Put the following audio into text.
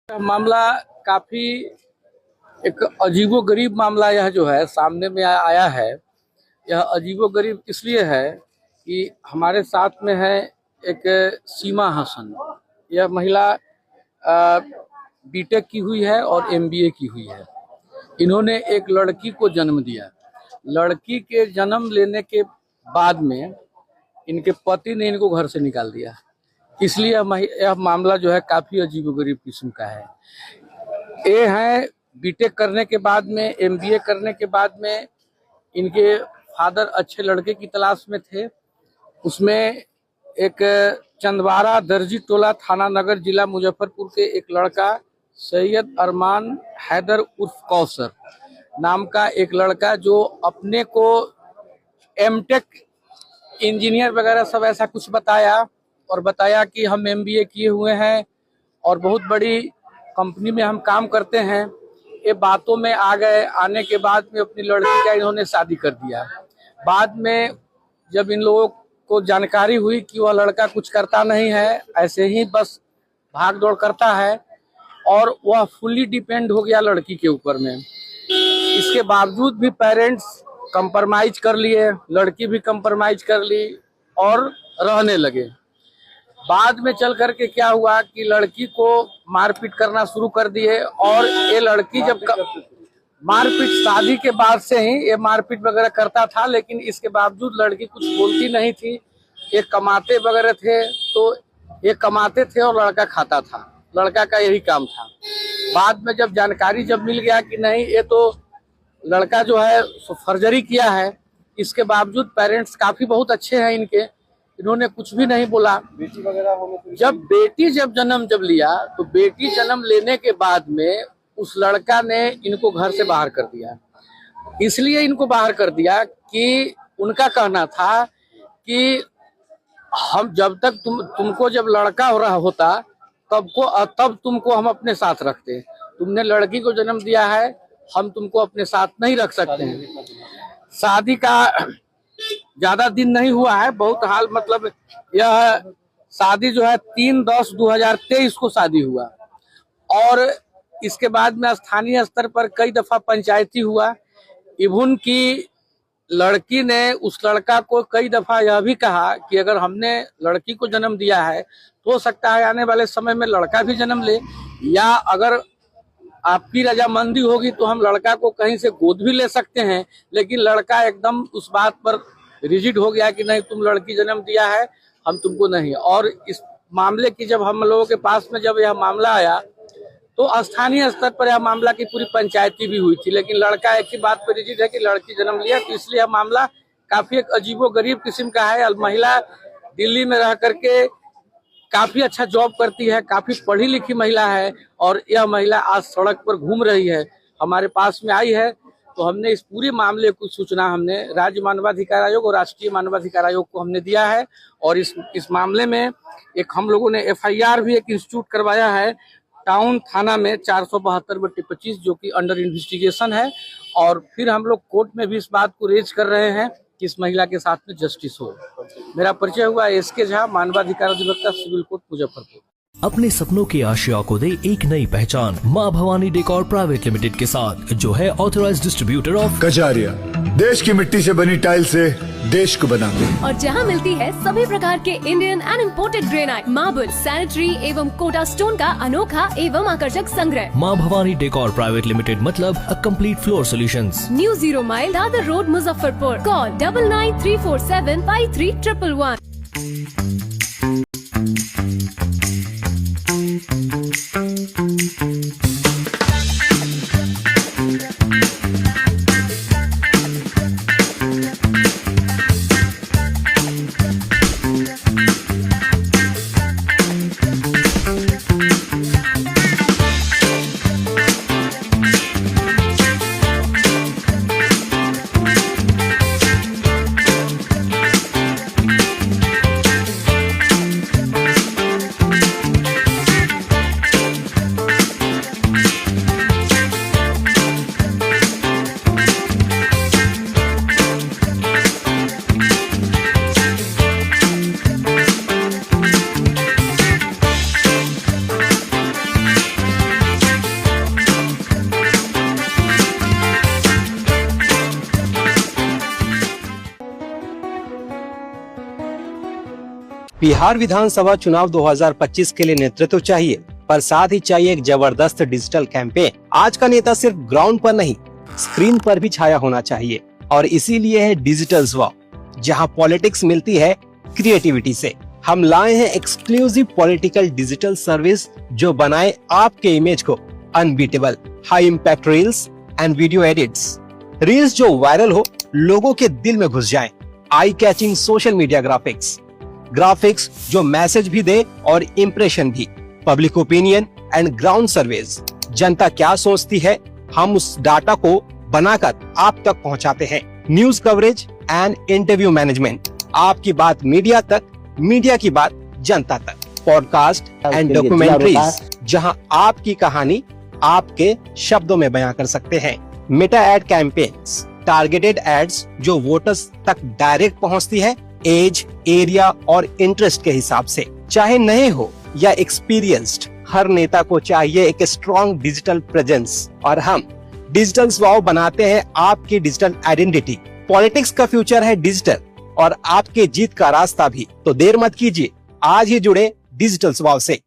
मामला काफी एक अजीबोगरीब मामला यह जो है सामने में आया है। यह अजीबोगरीब इसलिए है कि हमारे साथ में है एक सीमा हसन। यह महिला बीटेक की हुई है और एमबीए की हुई है। इन्होंने एक लड़की को जन्म दिया। लड़की के जन्म लेने के बाद में इनके पति ने इनको घर से निकाल दिया। इसलिए यह मामला जो है काफी अजीबोगरीब किस्म का है। ये है बीटेक करने के बाद में, एमबीए करने के बाद में इनके फादर अच्छे लड़के की तलाश में थे। उसमें एक चंदवारा दर्जी टोला थाना नगर जिला मुजफ्फरपुर के एक लड़का सैयद अरमान हैदर उर्फ कौसर नाम का एक लड़का, जो अपने को एमटेक इंजीनियर वगैरह सब ऐसा कुछ बताया और बताया कि हम एमबीए किए हुए हैं और बहुत बड़ी कंपनी में हम काम करते हैं। ये बातों में आ गए। आने के बाद में अपनी लड़की का इन्होंने शादी कर दिया। बाद में जब इन लोगों को जानकारी हुई कि वह लड़का कुछ करता नहीं है, ऐसे ही बस भाग दौड़ करता है और वह फुल्ली डिपेंड हो गया लड़की के ऊपर में। इसके बावजूद भी पेरेंट्स कंप्रोमाइज कर लिए, लड़की भी कंप्रोमाइज कर ली और रहने लगे। बाद में चल करके क्या हुआ कि लड़की को मारपीट करना शुरू कर दिए। और ये लड़की जब मारपीट शादी के बाद से ही ये मारपीट वगैरह करता था, लेकिन इसके बावजूद लड़की कुछ बोलती नहीं थी। ये कमाते वगैरह थे, तो ये कमाते थे और लड़का खाता था। लड़का का यही काम था। बाद में जब जानकारी जब मिल गया कि नहीं, ये तो लड़का जो है फर्जरी किया है, इसके बावजूद पेरेंट्स काफी बहुत अच्छे हैं इनके, इन्होंने कुछ भी नहीं बोला। बेटी वगैरह जब बेटी जन्म लिया, तो बेटी जन्म लेने के बाद में उस लड़का ने इनको घर से बाहर कर दिया। इसलिए इनको बाहर कर दिया कि उनका कहना था कि हम जब तक तुमको जब लड़का हो रहा होता तब तुमको हम अपने साथ रखते। तुमने लड़की को जन्म दिया है, हम तुमको अपने साथ नहीं रख सकते हैं। शादी का ज्यादा दिन नहीं हुआ है, बहुत हाल मतलब यह शादी जो है 3/10/2023 को शादी हुआ। और इसके बाद में स्थानीय स्तर पर कई दफा पंचायती हुआ। इवन की लड़की ने उस लड़का को कई दफा यह भी कहा कि अगर हमने लड़की को जन्म दिया है तो हो सकता है आने वाले समय में लड़का भी जन्म ले, या अगर आपकी रजामंदी होगी तो हम लड़का को कहीं से गोद भी ले सकते हैं। लेकिन लड़का एकदम उस बात पर रिजिड हो गया कि नहीं, तुम लड़की जन्म दिया है, हम तुमको नहीं। और इस मामले की जब हम लोगों के पास में जब यह मामला आया तो स्थानीय स्तर पर यह मामला की पूरी पंचायती भी हुई थी, लेकिन लड़का एक ही बात पर रिजिड है कि लड़की जन्म लिया। तो इसलिए यह मामला काफी एक अजीबोगरीब किस्म का है। महिला दिल्ली में रह करके काफी अच्छा जॉब करती है, काफी पढ़ी लिखी महिला है, और यह महिला आज सड़क पर घूम रही है, हमारे पास में आई है। तो हमने इस पूरे मामले की सूचना हमने राज्य मानवाधिकार आयोग और राष्ट्रीय मानवाधिकार आयोग को हमने दिया है। और इस मामले में एक हम लोगों ने एफआईआर भी एक इंस्टीट्यूट करवाया है टाउन थाना में 472/25, जो कि अंडर इन्वेस्टिगेशन है। और फिर हम लोग कोर्ट में भी इस बात को रेज कर रहे हैं कि इस महिला के साथ में जस्टिस हो। मेरा परिचय हुआ एसके झा, मानवाधिकार अधिवक्ता, सिविल कोर्ट, मुजफ्फरपुर। अपने सपनों की आशिया को दे एक नई पहचान माँ भवानी डेकोर प्राइवेट लिमिटेड के साथ, जो है ऑथराइज्ड डिस्ट्रीब्यूटर ऑफ कजारिया। देश की मिट्टी से बनी टाइल से देश को बनाते, और जहां मिलती है सभी प्रकार के Indian and imported granite, marble, sanitary एवं कोटा स्टोन का अनोखा एवं आकर्षक संग्रह। माँ भवानी डेकोर प्राइवेट लिमिटेड मतलब a complete floor solutions. New 0 mile Dadar road, Muzaffarpur. Call 9934753111। Bihar विधानसभा चुनाव 2025 के लिए नेतृत्व चाहिए, पर साथ ही चाहिए एक जबरदस्त डिजिटल कैंपेन। आज का नेता सिर्फ ग्राउंड पर नहीं, स्क्रीन पर भी छाया होना चाहिए, और इसीलिए है डिजिटल वाव, जहां पॉलिटिक्स मिलती है क्रिएटिविटी से। हम लाए हैं एक्सक्लूसिव पॉलिटिकल डिजिटल सर्विस जो बनाए आपके इमेज को unbeatable, high impact reels and video edits. Reels जो वायरल हो, लोगों के दिल में घुस जाएं, eye catching social media graphics जो मैसेज भी दे और इम्प्रेशन भी, public opinion and ground surveys, जनता क्या सोचती है, हम उस डाटा को बनाकर आप तक पहुंचाते हैं। News coverage and interview management, आपकी बात मीडिया तक, मीडिया की बात जनता तक। पॉडकास्ट एंड डॉक्यूमेंट्रीज, जहां आपकी कहानी आपके शब्दों में बयां कर सकते हैं। Meta ad campaigns, targeted ads जो वोटर्स तक डायरेक्ट पहुंचती है, एज, एरिया और इंटरेस्ट के हिसाब से। चाहे नए हो या एक्सपीरियंस्ड, हर नेता को चाहिए एक स्ट्रॉन्ग डिजिटल प्रेजेंस, और हम डिजिटल वाव बनाते हैं आपकी डिजिटल आइडेंटिटी। पॉलिटिक्स का फ्यूचर है डिजिटल, और आपके जीत का रास्ता भी। तो देर मत कीजिए, आज ही जुड़े डिजिटल वाव से।